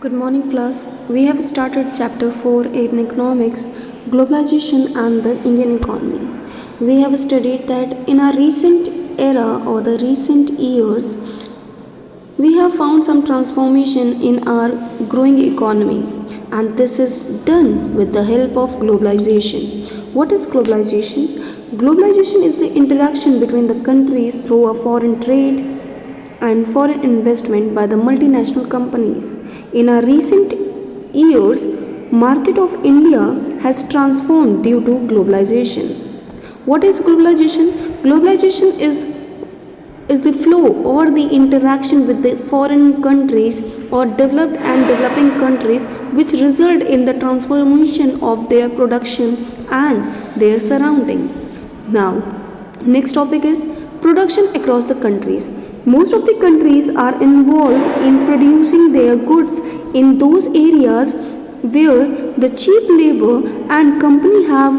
Good morning, class. We have started chapter 4 in economics, globalization and the Indian economy. We have studied that in our recent era or the recent years, we have found some transformation in our growing economy, and this is done with the help of globalization. What is globalization? Globalization is the interaction between the countries through a foreign trade and foreign investment by the multinational companies. In our recent years, market of India has transformed due to globalization. What is globalization? Globalization is the flow or the interaction with the foreign countries or developed and developing countries which result in the transformation of their production and their surrounding. Now, next topic is production across the countries. Most of the countries are involved in producing their goods in those areas where the cheap labor and company have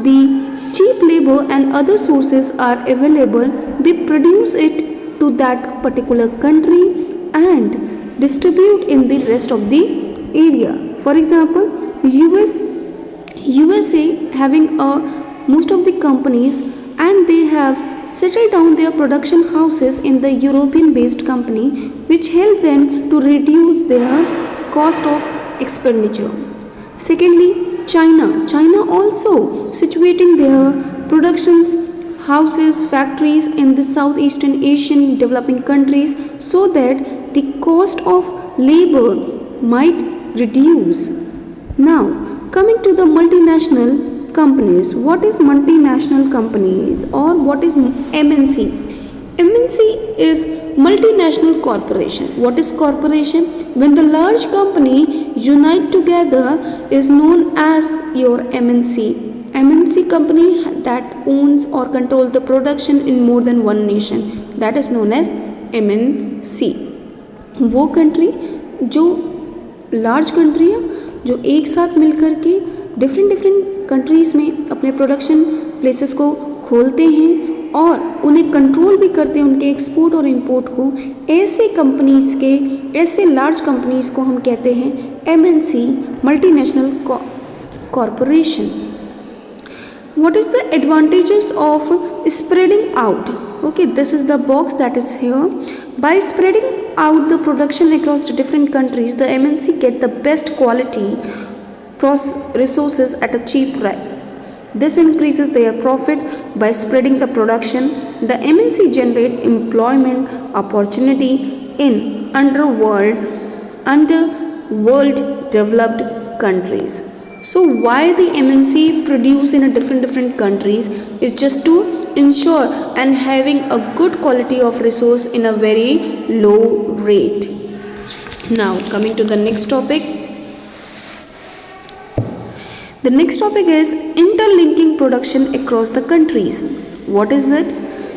the cheap labor and other sources are available. They produce it to that particular country and distribute in the rest of the area. For example, USA having most of the companies, and they have settled down their production houses in the European based company, which help them to reduce their cost of expenditure. Secondly, China also situating their productions houses, factories in the Southeastern Asian developing countries so that the cost of labor might reduce. Now, coming to the multinational companies. What is multinational companies or what is MNC? MNC is multinational corporation. What is corporation? When the large company unite together is known as your MNC. MNC company that owns or control the production in more than one nation, that is known as MNC. वो country जो large country है जो एक साथ मिलकर के different countries में अपने प्रोडक्शन प्लेसेस को खोलते हैं और उन्हें कंट्रोल भी करते हैं उनके एक्सपोर्ट और इंपोर्ट को, ऐसे कंपनीज़ के ऐसे लार्ज कंपनीज़ को हम कहते हैं MNC, multinational corporation. What is the advantages of spreading out? Okay, this is the box that is here. By spreading out the production across the different countries, the MNC get the best quality resources at a cheap price. This increases their profit by spreading the production. The MNC generate employment opportunity in underworld developed countries. So why the MNC produce in a different countries is just to ensure and having a good quality of resource in a very low rate. Now coming to the next topic. The next topic is interlinking production across the countries. What is it?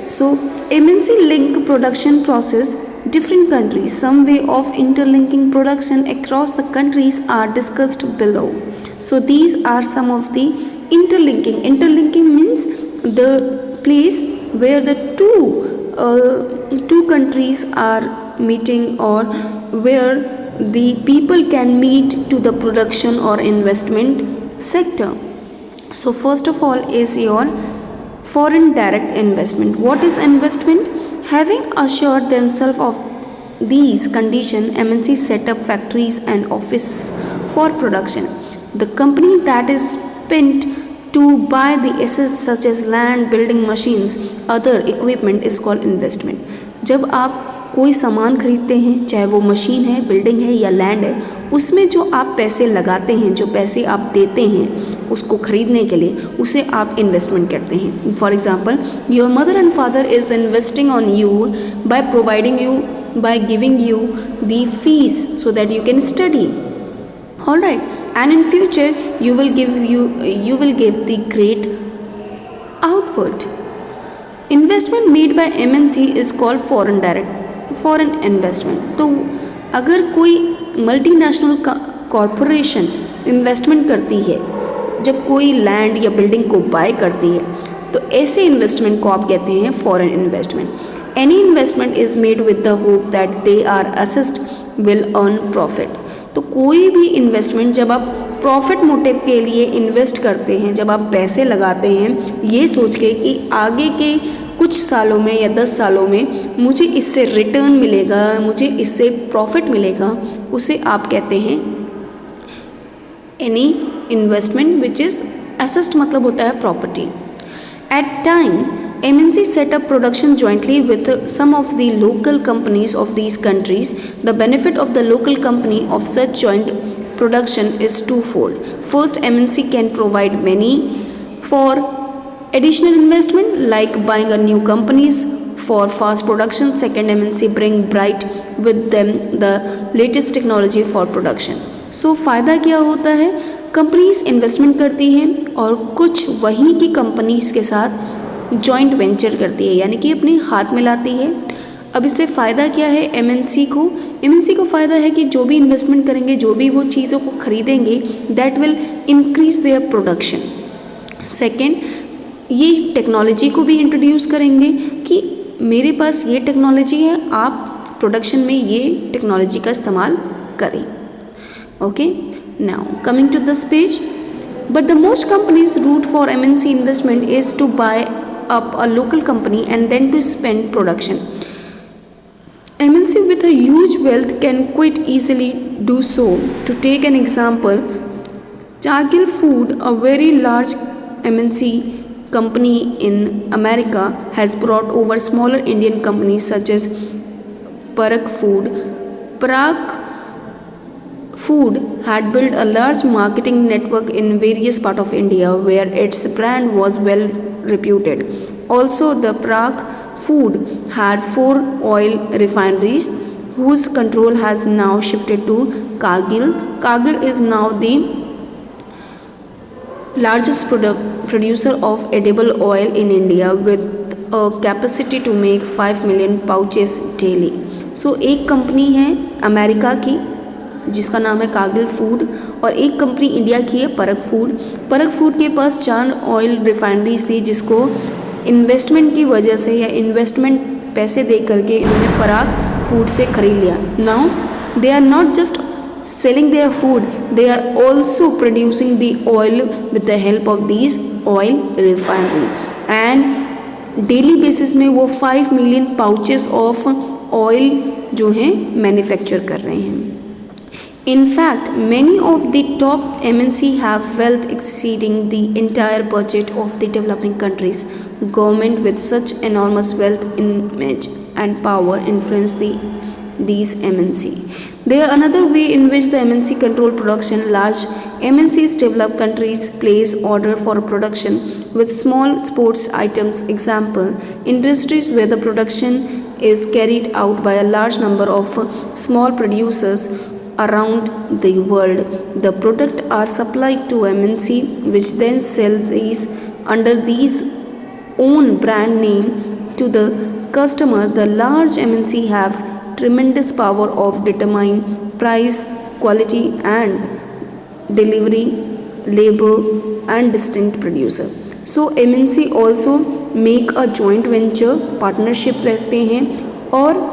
So MNC link production process different countries. Some way of interlinking production across the countries are discussed below. So these are some of the interlinking. Interlinking means the place where the two countries are meeting or where the people can meet to the production or investment sector. So first of all is your foreign direct investment. What is investment? Having assured themselves of these conditions, MNC set up factories and offices for production. The company that is spent to buy the assets such as land, building machines, other equipment is called investment. जब आप कोई सामान खरीदते हैं, चाहे वो machine है, building है या लैंड है, उसमें जो आप पैसे लगाते हैं, जो पैसे आप देते हैं उसको खरीदने के लिए, उसे आप इन्वेस्टमेंट करते हैं. For example, your mother and father is investing on you by providing you by giving you the fees so that you can study. All right, and in future you will give the great output. Investment made by MNC is called foreign investment. तो अगर कोई multinational corporation investment करती है, जब कोई land या building को bye करती है, तो ऐसे इन्वेस्टमेंट को आप कहते हैं foreign investment. Any investment is made with the hope that they are assessed will earn profit. तो कोई भी इन्वेस्टमेंट जब आप प्रॉफिट मोटिव के लिए इन्वेस्ट करते हैं, जब आप पैसे लगाते हैं ये सोच के कि आगे के कुछ सालों में या 10 सालों में मुझे इससे रिटर्न मिलेगा, मुझे इससे प्रॉफिट मिलेगा, उसे आप कहते हैं any investment which is asset, मतलब होता है property. At time, MNC set up production jointly with some of the local companies of these countries. The benefit of the local company of such joint production is twofold. First, MNC can provide money for additional investment like buying a new companies for fast production. Second, MNC bring bright with them the latest technology for production. So फ़ायदा क्या होता है, companies investment करती हैं और कुछ वहीं की कंपनीज के साथ जॉइंट वेंचर करती है, यानी कि अपने हाथ मिलाती है. अब इससे फ़ायदा क्या है एमएनसी को फ़ायदा है कि जो भी इन्वेस्टमेंट करेंगे, जो भी वो चीज़ों को खरीदेंगे, that will increase their production. Second, ये टेक्नोलॉजी को भी इंट्रोड्यूस करेंगे कि मेरे पास ये टेक्नोलॉजी है, आप प्रोडक्शन में ये टेक्नोलॉजी का इस्तेमाल करें. Okay, now coming to this page, but the most companies route for MNC investment is to buy up a local company and then to spend production. MNC with a huge wealth can quite easily do so. To take an example, Cargill Food, a very large MNC company in America, has brought over smaller Indian companies such as Parag Food. Parag Food had built a large marketing network in various parts of India where its brand was well reputed. Also, the Parag Food had 4 oil refineries whose control has now shifted to Cargill. Cargill is now the largest producer of edible oil in India with a capacity to make 5 million pouches daily. So, एक company है America की जिसका नाम है Kargil food, और एक company India की है परग फूड के पास 4 ऑयल रिफाइनरीज थी जिसको इन्वेस्टमेंट की वजह से या इन्वेस्टमेंट पैसे दे करके इन्होंने पराग फूड से खरीद लिया. Now they are not just selling their food, they are also producing the oil with the help of these oil refinery, and daily basis में वो 5 मिलियन पाउचेस ऑफ ऑयल जो हैं मैन्युफैक्चर कर रहे हैं. In fact, many of the top MNC have wealth exceeding the entire budget of the developing countries. Government with such enormous wealth, image and power influence these MNC. There another way in which the MNC control production. Large MNCs developed countries place order for production with small sports items. Example, industries where the production is carried out by a large number of small producers around the world. The product are supplied to MNC which then sell these under these own brand name to the customer. The large MNC have tremendous power of determining price, quality and delivery, labor and distinct producer. So MNC also make a joint venture partnership रखते हैं और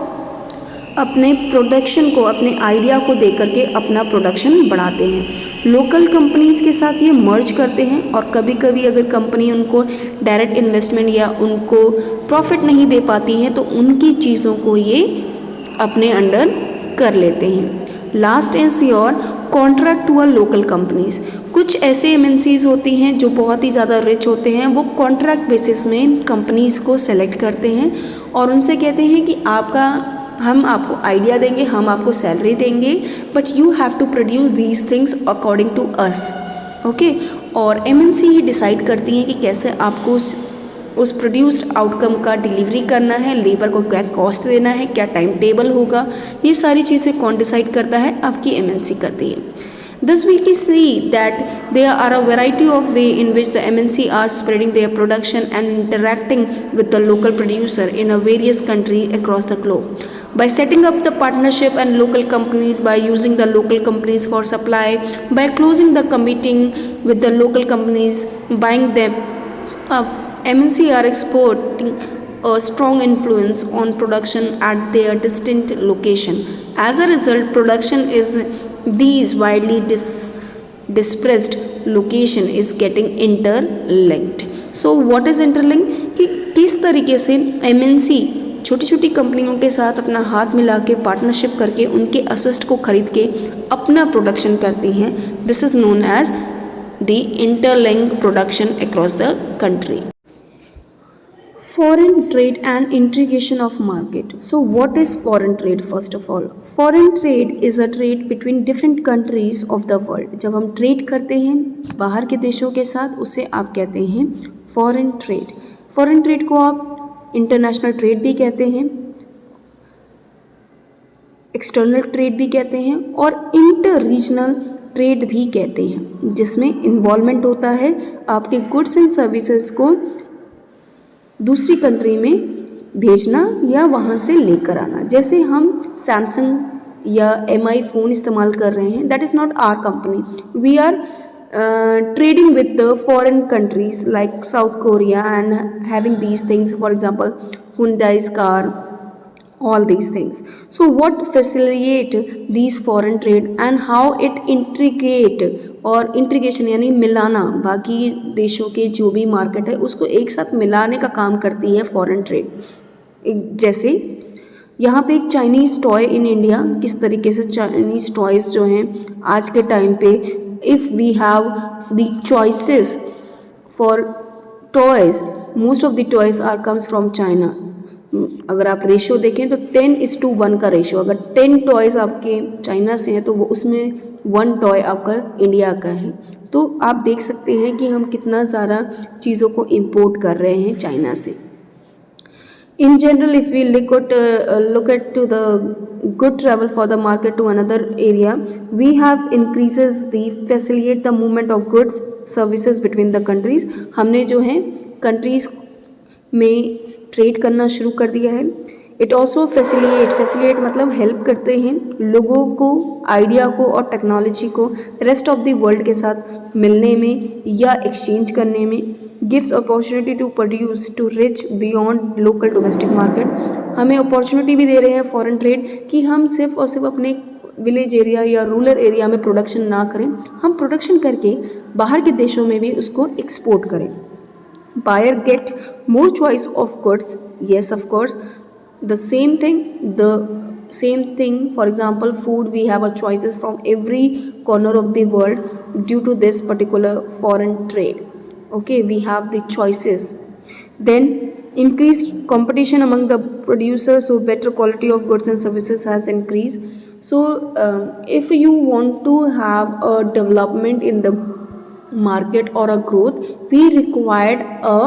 अपने production को, अपने idea को दे करके अपना production बढ़ाते हैं. लोकल कंपनीज़ के साथ ये मर्ज करते हैं और कभी कभी अगर कंपनी उनको डायरेक्ट इन्वेस्टमेंट या उनको प्रॉफिट नहीं दे पाती है तो उनकी चीज़ों को ये अपने अंडर कर लेते हैं. Last is your contract to a local companies. कुछ ऐसे एमएनसीज होती हैं जो बहुत ही ज़्यादा रिच होते हैं, वो कॉन्ट्रैक्ट बेसिस में कंपनीज़ को सेलेक्ट करते हैं और उनसे कहते हैं कि हम आपको आइडिया देंगे, हम आपको सैलरी देंगे, but you have to produce these things according to us. Okay, और एमएनसी ही डिसाइड करती हैं कि कैसे आपको उस प्रोड्यूस्ड आउटकम का डिलीवरी करना है, लेबर को क्या कॉस्ट देना है, क्या टाइम टेबल होगा, ये सारी चीज़ें कौन डिसाइड करता है? आपकी एमएनसी करती है. Thus we can see that there are a variety of ways in which the MNC are spreading their production and interacting with the local producer in a various countries across the globe. By setting up the partnership and local companies, by using the local companies for supply, by closing the committing with the local companies, buying them up, MNC are exporting a strong influence on production at their distinct location. As a result, production is these widely dispersed location is getting interlinked. So what is interlink? कि किस तरीके से MNC छोटी छोटी कंपनियों के साथ अपना हाथ मिला के पार्टनरशिप करके उनके असिस्ट को खरीद के अपना प्रोडक्शन करती हैं. This is known as the interlink production across the country. Foreign trade and integration of market. So what is foreign trade? First of all, foreign trade is a trade between different countries of the world. जब हम trade करते हैं बाहर के देशों के साथ उसे आप कहते हैं फॉरेन ट्रेड. फॉरेन ट्रेड को आप इंटरनेशनल ट्रेड भी कहते हैं, एक्सटर्नल ट्रेड भी कहते हैं और इंटर रीजनल ट्रेड भी कहते हैं, जिसमें इन्वॉल्वमेंट होता है आपके गुड्स एंड सर्विसेज को दूसरी कंट्री में भेजना या वहाँ से लेकर आना. जैसे हम सैमसंग या MI फ़ोन इस्तेमाल कर रहे हैं, that is not our company. We are trading with the foreign countries like South Korea and having these things, for example Hyundai's car, all these things. So what facilitate these foreign trade and how it integrate और integration यानी मिलाना बाकी देशों के जो भी market है उसको एक साथ मिलाने का काम करती है फॉरेन ट्रेड. जैसे यहाँ पे एक चाइनीज़ टॉय इन इंडिया, किस तरीके से चाइनीज़ टॉयज़ जो हैं आज के टाइम पे if we have the choices for toys, most of the toys are comes from China. अगर आप रेशियो देखें तो 10:1 का रेशियो, अगर 10 टॉयज़ आपके चाइना से हैं तो वो उसमें 1 टॉय आपका इंडिया का है. तो आप देख सकते हैं कि हम कितना ज़्यादा चीज़ों को इम्पोर्ट कर रहे हैं चाइना से. In general, if we look at to the good travel for the market to another area, we have increases the facilitate the movement of goods, services between the countries. हमने जो है countries में trade करना शुरू कर दिया है. It also facilitate मतलब हेल्प करते हैं लोगों को, आइडिया को और टेक्नोलॉजी को रेस्ट ऑफ द वर्ल्ड के साथ मिलने में या एक्सचेंज करने में. Gives opportunity to produce to reach beyond local domestic market. हमें अपॉर्चुनिटी भी दे रहे हैं फॉरेन ट्रेड कि हम सिर्फ और सिर्फ अपने विलेज एरिया या रूरल एरिया में प्रोडक्शन ना करें, हम प्रोडक्शन करके बाहर के देशों में भी उसको एक्सपोर्ट करें. Buyer get more choice of goods. Yes, of course. The same thing. For example, food, we have a choices from every corner of the world due to this particular foreign trade. Okay, we have the choices. Then increased competition among the producers, so better quality of goods and services has increased. So if you want to have a development in the market और a growth, we required a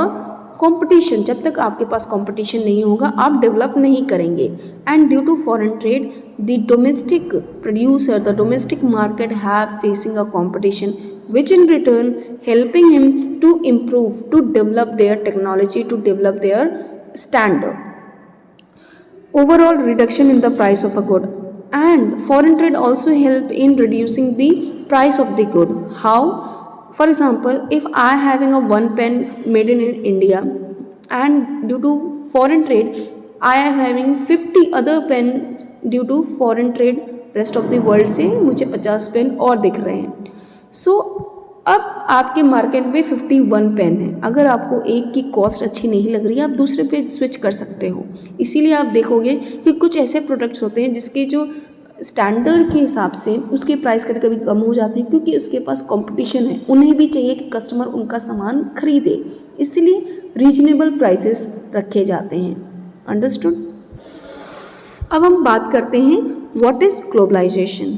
competition. जब तक आपके पास competition नहीं होगा आप develop नहीं करेंगे. And due to foreign trade the domestic producer, the domestic market have facing a competition which in return helping him to improve, to develop their technology, to develop their standard. Overall reduction in the price of a good. And foreign trade also help in reducing the price of the good. How? For example, if I having a one pen made in India and due to foreign trade I am having 50 other pens due to foreign trade rest of the world से मुझे 50 pen और दिख रहे हैं. सो अब आपके market में 51 pen है. अगर आपको एक की कॉस्ट अच्छी नहीं लग रही है आप दूसरे पे स्विच कर सकते हो. इसीलिए आप देखोगे कि कुछ ऐसे प्रोडक्ट्स होते हैं जिसके जो स्टैंडर्ड के हिसाब से उसके प्राइस कभी कभी कम हो जाते हैं क्योंकि उसके पास कंपटीशन है. उन्हें भी चाहिए कि कस्टमर उनका सामान खरीदे, इसलिए रीजनेबल प्राइसेस रखे जाते हैं. अंडरस्टूड. अब हम बात करते हैं व्हाट इज़ ग्लोबलाइजेशन.